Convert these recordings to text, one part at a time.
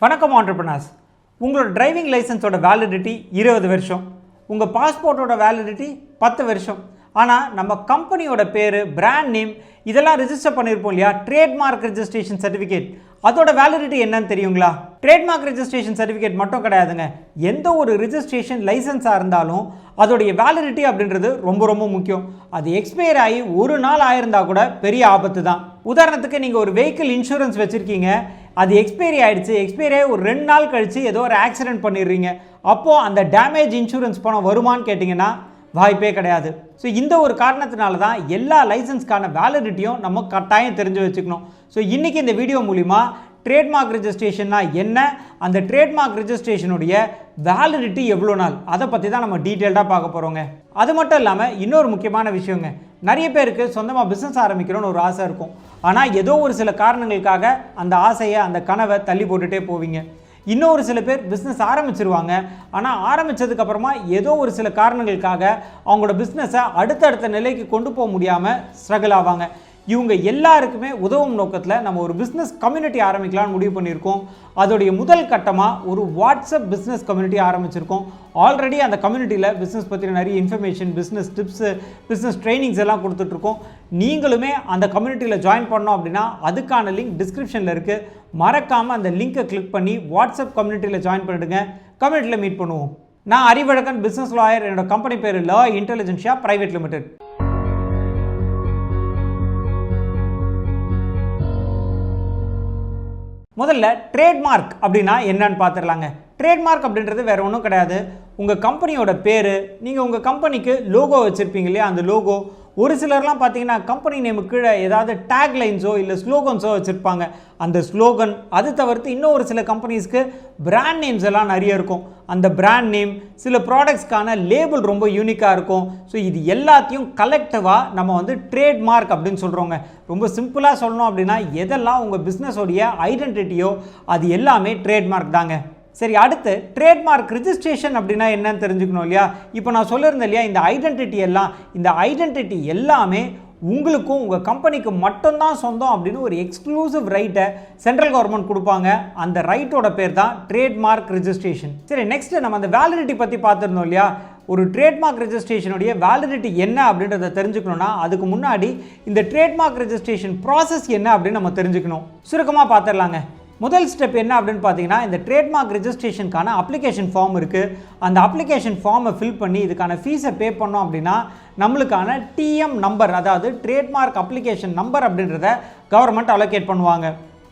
வணக்கம் entrepreneurs. உங்களோட driving லைசன்ஸோட validity 20 வருஷம், உங்கள் பாஸ்போர்ட்டோட வேலிடிட்டி 10 வருஷம். ஆனால் நம்ம கம்பெனியோட பேர், பிராண்ட் நேம் இதெல்லாம் ரிஜிஸ்டர் பண்ணியிருப்போம் இல்லையா, ட்ரேட்மார்க் ரெஜிஸ்ட்ரேஷன் சர்டிஃபிகேட், அதோட வேலிடிட்டி என்னன்னு தெரியுங்களா? ட்ரேட்மார்க் ரெஜிஸ்ட்ரேஷன் சர்டிஃபிகேட் மட்டும் கிடையாதுங்க, எந்த ஒரு ரிஜிஸ்ட்ரேஷன் லைசன்ஸாக இருந்தாலும் அதோடைய வேலிடிட்டி அப்படின்றது ரொம்ப ரொம்ப முக்கியம். அது எக்ஸ்பயர் ஆகி ஒரு நாள் ஆயிருந்தா கூட பெரிய ஆபத்து தான். உதாரணத்துக்கு நீங்கள் ஒரு வெஹிக்கிள் இன்சூரன்ஸ் வச்சுருக்கீங்க, அது எக்ஸ்பைரி ஆகிடுச்சு, எக்ஸ்பைரி ஆகி ஒரு 2 நாள் கழித்து ஏதோ ஒரு ஆக்சிடென்ட் பண்ணிடுறீங்க, அப்போது அந்த டேமேஜ் இன்சூரன்ஸ் பணம் வருமானு கேட்டிங்கன்னா வாய்ப்பே கிடையாது. ஸோ இந்த ஒரு காரணத்தினால தான் எல்லா லைசன்ஸ்க்கான வேலிடிட்டியும் நம்ம கட்டாயம் தெரிஞ்சு வச்சுக்கணும். ஸோ இன்றைக்கி இந்த வீடியோ மூலிமா ட்ரேட்மார்க் ரெஜிஸ்ட்ரேஷன்னா என்ன, அந்த ட்ரேட்மார்க் ரெஜிஸ்ட்ரேஷனுடைய வேலிடிட்டி எவ்வளோ நாள், அதை பற்றி தான் நம்ம டீட்டெயில்டாக பார்க்க போகிறோங்க. அது மட்டும் இல்லாமல் இன்னொரு முக்கியமான விஷயங்க, நிறைய பேருக்கு சொந்தமாக பிஸ்னஸ் ஆரம்பிக்கணும்னு ஒரு ஆசை இருக்கும். ஆனால் ஏதோ ஒரு சில காரணங்களுக்காக அந்த ஆசையை, அந்த கனவை தள்ளி போட்டுகிட்டே போவீங்க. இன்னொரு சில பேர் பிஸ்னஸ் ஆரம்பிச்சிருவாங்க, ஆனால் ஆரம்பித்ததுக்கப்புறமா ஏதோ ஒரு சில காரணங்களுக்காக அவங்களோட பிஸ்னஸை அடுத்தடுத்த நிலைக்கு கொண்டு போக முடியாமல் ஸ்ட்ரகிள் ஆவாங்க. இவங்க எல்லாருக்குமே உதவும் நோக்கத்தில் நம்ம ஒரு பிஸ்னஸ் கம்யூனிட்டி ஆரம்பிக்கலாம்னு முடிவு பண்ணியிருக்கோம். அதோடைய முதல் கட்டமாக ஒரு வாட்ஸ்அப் பிஸ்னஸ் கம்யூனிட்டி ஆரம்பிச்சிருக்கோம். ஆல்ரெடி அந்த கம்யூனிட்டியில் பிஸ்னஸ் பற்றின நிறைய information, business tips, business trainings எல்லாம் கொடுத்துட்ருக்கோம். நீங்களுமே அந்த கம்யூனிட்டியில் ஜாயின் பண்ணோம் அப்படின்னா அதுக்கான லிங்க் டிஸ்கிரிப்ஷனில் இருக்குது. மறக்காமல் அந்த லிங்கை கிளிக் பண்ணி வாட்ஸ்அப் கம்யூனிட்டியில் ஜாயின் பண்ணிடுங்க. கம்யூனிட்டியில் மீட் பண்ணுவோம். நான் அறிவழகன், பிஸ்னஸ் லாயர். என்னோட கம்பெனி பேர் லா இன்டெலிஜென்ஷியா பிரைவேட் லிமிடெட். முதல்ல ட்ரேட்மார்க் அப்படின்னா என்னன்னு பார்த்துடலாங்க. ட்ரேட்மார்க் அப்படின்றது வேறு ஒன்றும் கிடையாது, உங்கள் கம்பெனியோட பேர். நீங்கள் உங்கள் கம்பெனிக்கு லோகோ வச்சுருப்பீங்க இல்லையா, அந்த லோகோ. ஒரு சிலர்லாம் பார்த்தீங்கன்னா கம்பெனி நேமுக்கு கீழே ஏதாவது டேக் லைன்ஸோ இல்லை ஸ்லோகன்ஸோ வச்சுருப்பாங்க. அந்த ஸ்லோகன் அது தவிர்த்து இன்னும் ஒரு சில கம்பெனிஸ்க்கு பிராண்ட் நேம்ஸ் எல்லாம் நிறைய இருக்கும். அந்த பிராண்ட் நேம், சில ப்ராடக்ட்ஸ்க்கான லேபிள் ரொம்ப யூனிக்காக இருக்கும். ஸோ இது எல்லாத்தையும் கலெக்டிவாக நம்ம ட்ரேட்மார்க் அப்படின்னு சொல்கிறோங்க. ரொம்ப சிம்பிளாக சொல்லணும் அப்படின்னா எதெல்லாம் உங்கள் பிஸ்னஸோடைய ஐடென்டிட்டியோ அது எல்லாமே ட்ரேட்மார்க் தாங்க. சரி, அடுத்து ட்ரேட்மார்க் ரிஜிஸ்ட்ரேஷன் அப்படின்னா என்னன்னு தெரிஞ்சுக்கணும் இல்லையா. இப்போ நான் சொல்லியிருந்தேன் இல்லையா, இந்த ஐடென்டிட்டி எல்லாமே உங்களுக்கும் உங்கள் கம்பெனிக்கு மட்டும்தான் சொந்தம் அப்படின்னு ஒரு எக்ஸ்க்ளூசிவ் ரைட்டை சென்ட்ரல் கவர்மெண்ட் கொடுப்பாங்க. அந்த ரைட்டோட பேர் தான் ட்ரேட்மார்க் ரிஜிஸ்ட்ரேஷன். சரி, நெக்ஸ்ட் நம்ம அந்த வேலிடிட்டி பற்றி பார்த்துருந்தோம் இல்லையா. ஒரு ட்ரேட்மார்க் ரெஜிஸ்ட்ரேஷனுடைய வேலிடிட்டி என்ன அப்படின்றத தெரிஞ்சுக்கணும்னா அதுக்கு முன்னாடி இந்த ட்ரேட்மார்க் ரெஜிஸ்ட்ரேஷன் ப்ராசஸ் என்ன அப்படின்னு நம்ம தெரிஞ்சுக்கணும். சுருக்கமாக பார்த்துடலாங்க. முதல் ஸ்டெப் என்ன அப்படின்னு பார்த்தீங்கன்னா, இந்த ட்ரேட்மார்க் ரெஜிஸ்ட்ரேஷனுக்கான அப்ளிகேஷன் ஃபார்ம் இருக்குது. அந்த அப்ளிகேஷன் ஃபார்மை ஃபில் பண்ணி இதுக்கான ஃபீஸை பே பண்ணோம் அப்படின்னா நம்மளுக்கான டிஎம் நம்பர், அதாவது ட்ரேட்மார்க் அப்ளிகேஷன் நம்பர் அப்படின்றத கவர்மெண்ட் அலோகேட் பண்ணுவாங்க.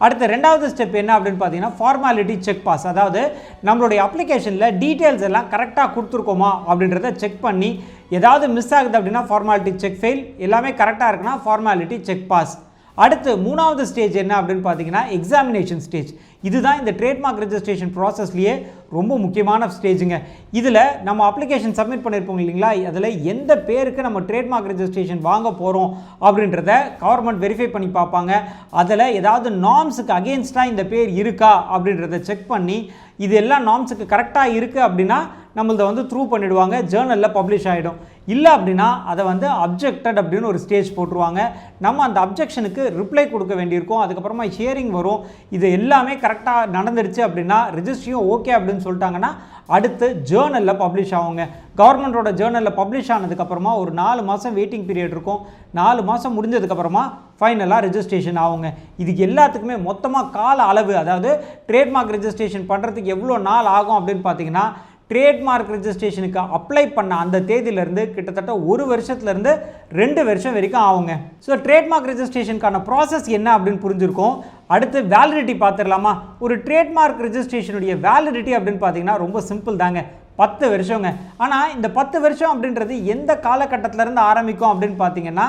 அடுத்த ரெண்டாவது ஸ்டெப் என்ன அப்படின்னு பார்த்தீங்கன்னா, ஃபார்மாலிட்டி செக் பாஸ். அதாவது நம்மளுடைய அப்ளிகேஷனில் டீட்டெயில்ஸ் எல்லாம் கரெக்டாக கொடுத்துருக்கோமா அப்படின்றத செக் பண்ணி ஏதாவது மிஸ் ஆகுது அப்படின்னா ஃபார்மாலிட்டி செக் ஃபெயில், எல்லாமே கரெக்டாக இருக்குன்னா ஃபார்மாலிட்டி செக் பாஸ். அடுத்து மூணாவது ஸ்டேஜ் என்ன அப்படின்னு பார்த்தீங்கன்னா, எக்ஸாமினேஷன் ஸ்டேஜ். இதுதான் இந்த ட்ரேட்மார்க் ரெஜிஸ்ட்ரேஷன் ப்ராசஸ்லேயே ரொம்ப முக்கியமான ஸ்டேஜுங்க. இதில் நம்ம அப்ளிகேஷன் சப்மிட் பண்ணியிருப்போம் இல்லைங்களா, அதில் எந்த பேருக்கு நம்ம ட்ரேட்மார்க் ரெஜிஸ்ட்ரேஷன் வாங்க போகிறோம் அப்படின்றத கவர்மெண்ட் வெரிஃபை பண்ணி பார்ப்பாங்க. அதில் ஏதாவது நார்ம்ஸுக்கு அகெயின்ஸ்டாக இந்த பேர் இருக்கா அப்படின்றத செக் பண்ணி இது எல்லாம் நார்ம்ஸுக்கு கரெக்டாக இருக்குது அப்படின்னா நம்மளதை த்ரூ பண்ணிவிடுவாங்க, ஜேர்னலில் பப்ளிஷ் ஆகிடும். இல்லை அப்படின்னா அதை அப்ஜெக்டட் அப்படின்னு ஒரு ஸ்டேஜ் போட்டுருவாங்க. நம்ம அந்த அப்ஜெக்ஷனுக்கு ரிப்ளை கொடுக்க வேண்டியிருக்கும். அதுக்கப்புறமா ஹியரிங் வரும். இது எல்லாமே கரெக்டாக நடந்துருச்சு அப்படின்னா, ரெஜிஸ்ட்ரியும் ஓகே அப்படின்னு சொல்லிட்டாங்கன்னா அடுத்து ஜேர்னலில் பப்ளிஷ் ஆகுங்க. கவர்மெண்ட்டோட ஜேர்னலில் பப்ளிஷ் ஆனதுக்கப்புறமா ஒரு 4 மாதம் வெயிட்டிங் பீரியட் இருக்கும். 4 மாதம் முடிஞ்சதுக்கப்புறமா ஃபைனலாக ரெஜிஸ்ட்ரேஷன் ஆகுங்க. இதுக்கு எல்லாத்துக்குமே மொத்தமாக கால அளவு, அதாவது ட்ரேட்மார்க் ரெஜிஸ்ட்ரேஷன் பண்ணுறதுக்கு எவ்வளோ நாள் ஆகும் அப்படின்னு பார்த்தீங்கன்னா, ட்ரேட்மார்க் ரெஜிஸ்ட்ரேஷனுக்கு அப்ளை பண்ண அந்த தேதியிலேருந்து கிட்டத்தட்ட 1 வருஷத்துலேருந்து 2 வருஷம் வரைக்கும் ஆகுங்க. ஸோ ட்ரேட்மார்க் ரெஜிஸ்ட்ரேஷனுக்கான ப்ராசஸ் என்ன அப்படின்னு புரிஞ்சிருக்கோம். அடுத்து வேலிடிட்டி பார்த்துடலாமா. ஒரு ட்ரேட்மார்க் ரெஜிஸ்ட்ரேஷனுடைய வேலிடிட்டி அப்படின்னு பார்த்தீங்கன்னா ரொம்ப சிம்பிள் தாங்க, 10 வருஷங்க. ஆனால் இந்த 10 வருஷம் அப்படின்றது எந்த காலகட்டத்திலேருந்து ஆரம்பிக்கும் அப்படின்னு பார்த்தீங்கன்னா,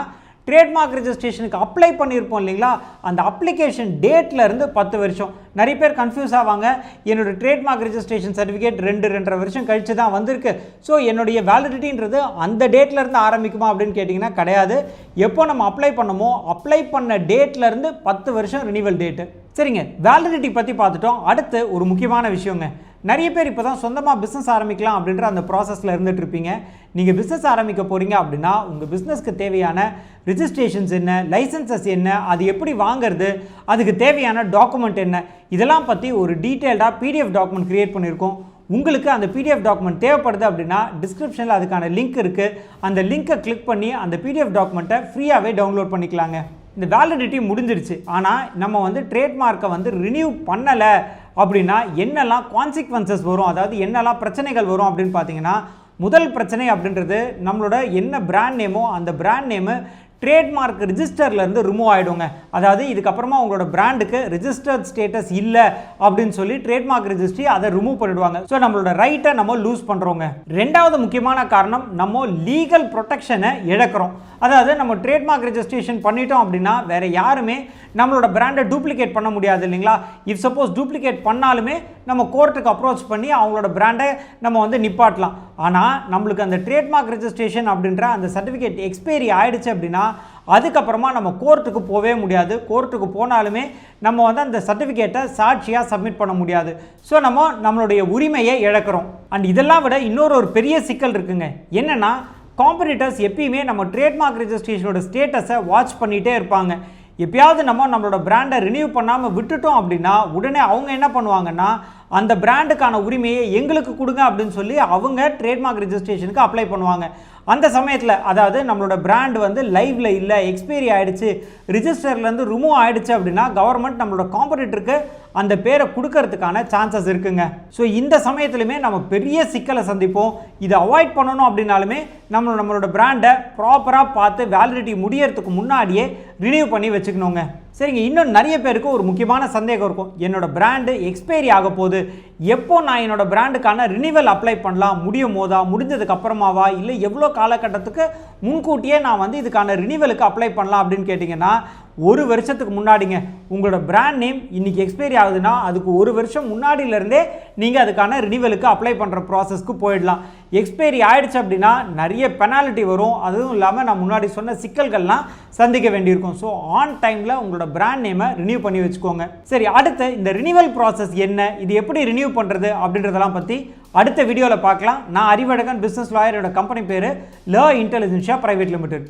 ட்ரேட்மார்க் ரெஜிஸ்ட்ரேஷனுக்கு அப்ளை பண்ணியிருப்போம் இல்லைங்களா, அந்த அப்ளிகேஷன் டேட்லேருந்து 10 வருஷம். நிறைய பேர் கன்ஃபியூஸ் ஆவாங்க, என்னோட ட்ரேட்மார்க் ரெஜிஸ்ட்ரேஷன் சர்டிஃபிகேட் 2-2.5 வருஷம் கழிச்சு தான் வந்திருக்கு, ஸோ என்னுடைய வேலிடிட்டின்றது அந்த டேட்லேருந்து ஆரம்பிக்குமா அப்படின்னு கேட்டிங்கன்னா கிடையாது. எப்போ நம்ம அப்ளை பண்ணமோ அப்ளை பண்ண டேட்லேருந்து 10 வருஷம் ரினிவல் டேட்டு. சரிங்க, வேலிடிட்டி பற்றி பார்த்துட்டோம். அடுத்து ஒரு முக்கியமான விஷயங்க, நிறைய பேர் இப்போ தான் சொந்தமாக பிஸ்னஸ் ஆரம்பிக்கலாம் அப்படின்ற அந்த ப்ராசஸில் இருந்துட்டு இருப்பீங்க. நீங்கள் பிஸ்னஸ் ஆரம்பிக்க போகிறீங்க அப்படின்னா உங்கள் பிஸ்னஸ்க்கு தேவையான ரிஜிஸ்ட்ரேஷன்ஸ் என்ன, லைசன்சஸ் என்ன, அது எப்படி வாங்குறது, அதுக்கு தேவையான டாக்குமெண்ட் என்ன, இதெல்லாம் பற்றி ஒரு டீட்டெயில்டாக PDF டாக்குமெண்ட் க்ரியேட் பண்ணியிருக்கோம். உங்களுக்கு அந்த PDF டாக்குமெண்ட் தேவைப்படுது அப்படின்னா டிஸ்கிரிப்ஷனில் அதுக்கான லிங்க் இருக்குது. அந்த லிங்க்கை கிளிக் பண்ணி அந்த PDF டாக்குமெண்ட்டை ஃப்ரீயாகவே டவுன்லோட் பண்ணிக்கலாங்க. இந்த வேலிடிட்டி முடிஞ்சிருச்சு, ஆனால் நம்ம வந்து ட்ரேட்மார்க்கை வந்து ரினியூ பண்ணலை அப்படின்னா என்னெல்லாம் கான்சிக்வன்சஸ் வரும், அதாவது என்னெல்லாம் பிரச்சனைகள் வரும் அப்படின்னு பார்த்தீங்கன்னா, முதல் பிரச்சனை அப்படின்றது நம்மளோட என்ன பிராண்ட் நேமோ அந்த பிராண்ட் நேமு ட்ரேட்மார்க் ரிஜிஸ்டர்லேருந்து ரிமூவ் ஆகிடுங்க. அதாவது இதுக்கப்புறமா உங்களோட பிராண்டுக்கு ரிஜிஸ்டர்ட் ஸ்டேட்டஸ் இல்லை அப்படின்னு சொல்லி ட்ரேட்மார்க் ரிஜிஸ்ட்ரி அதை ரிமூவ் பண்ணிடுவாங்க. ஸோ நம்மளோட ரைட்டை நம்ம லூஸ் பண்ணுறோங்க. ரெண்டாவது முக்கியமான காரணம், நம்ம லீகல் ப்ரொடெக்ஷனை இழக்கிறோம். அதாவது நம்ம ட்ரேட்மார்க் ரெஜிஸ்ட்ரேஷன் பண்ணிட்டோம் அப்படின்னா வேற யாருமே நம்மளோட பிராண்டை டூப்ளிகேட் பண்ண முடியாது இல்லைங்களா. இஃப் சப்போஸ் டூப்ளிகேட் பண்ணாலுமே நம்ம கோர்ட்டுக்கு அப்ரோச் பண்ணி அவங்களோட பிராண்டை நம்ம வந்து நிப்பாட்டலாம். ஆனால் நம்மளுக்கு அந்த ட்ரேட்மார்க் ரெஜிஸ்ட்ரேஷன் அப்படின்ற அந்த சர்டிஃபிகேட் எக்ஸ்பைரி ஆயிடுச்சு அப்படின்னா அதுக்கப்புறமா நம்ம கோர்ட்டுக்கு போகவே முடியாது. கோர்ட்டுக்கு போனாலுமே நம்ம வந்து அந்த சர்டிஃபிகேட்டை சாட்சியாக சப்மிட் பண்ண முடியாது. ஸோ நம்மளுடைய உரிமையை இழக்கிறோம். அண்ட் இதெல்லாம் விட இன்னொரு பெரிய சிக்கல் இருக்குங்க. என்னென்னா, காம்படிட்டர்ஸ் எப்பயுமே நம்ம ட்ரேட்மார்க் ரெஜிஸ்ட்ரேஷனோட ஸ்டேட்டஸை வாட்ச் பண்ணிகிட்டே இருப்பாங்க. எப்பயாவது நம்மளோட பிராண்டை ரினியூ பண்ணாமல் விட்டுட்டோம் அப்படின்னா உடனே அவங்க என்ன பண்ணுவாங்கன்னா, அந்த பிராண்டுக்கான உரிமையை எங்களுக்கு கொடுங்க அப்படின்னு சொல்லி அவங்க ட்ரேட்மார்க் ரெஜிஸ்ட்ரேஷனுக்கு அப்ளை பண்ணுவாங்க. அந்த சமயத்தில், அதாவது நம்மளோட பிராண்ட் வந்து லைவ்ல இல்லை, எக்ஸ்பைரி ஆகிடுச்சு, ரிஜிஸ்டர்லேருந்து ரிமூவ் ஆகிடுச்சு அப்படின்னா கவர்மெண்ட் நம்மளோட காம்படிட்டருக்கு அந்த பேரை கொடுக்கறதுக்கான சான்சஸ் இருக்குங்க. ஸோ இந்த சமயத்துலையுமே நம்ம பெரிய சிக்கலை சந்திப்போம். இதை அவாய்ட் பண்ணணும் அப்படின்னாலுமே நம்மளோட பிராண்டை ப்ராப்பராக பார்த்து வேலிடிட்டி முடியறதுக்கு முன்னாடியே ரினியூ பண்ணி வச்சுக்கணுங்க. சரிங்க, இன்னும் நிறைய பேருக்கு ஒரு முக்கியமான சந்தேகம் இருக்கும். என்னோட பிராண்டு எக்ஸ்பைரி ஆக போகுது, எப்போ நான் என்னோட பிராண்டுக்கான ரினிவல் அப்ளை பண்ணலாம், முடியும் போதா, முடிஞ்சதுக்கு அப்புறமாவா, இல்லை எவ்வளோ காலகட்டத்துக்கு முன்கூட்டியே நான் வந்து இதுக்கான ரினிவலுக்கு அப்ளை பண்ணலாம் அப்படின்னு கேட்டிங்கன்னா, ஒரு வருஷத்துக்கு முன்னாடிங்க. உங்களோட பிராண்ட் நேம் இன்னைக்கு எக்ஸ்பைரி ஆகுதுன்னா அதுக்கு ஒரு வருஷம் முன்னாடியிலேருந்தே நீங்கள் அதுக்கான ரினிவலுக்கு அப்ளை பண்ணுற ப்ராசஸ்க்கு போயிடலாம். எக்ஸ்பைரி ஆகிடுச்சு அப்படின்னா நிறைய பெனால்ட்டி வரும். அதுவும் இல்லாமல் நான் முன்னாடி சொன்ன சிக்கல்கள்லாம் சந்திக்க வேண்டியிருக்கும். ஸோ ஆன் டைமில் உங்களோட பிராண்ட் நேமை ரினியூ பண்ணி வச்சுக்கோங்க. சரி, அடுத்து இந்த ரினிவல் ப்ராசஸ் என்ன, இது எப்படி ரினியூ பண்ணுறது அப்படின்றதெல்லாம் பற்றி அடுத்த வீடியோவில் பார்க்கலாம். நான் அறிவழகன், பிஸ்னஸ் லாயரோட கம்பெனி பேர் லா இன்டெலிஜென்ஷியா பிரைவேட் லிமிடெட்.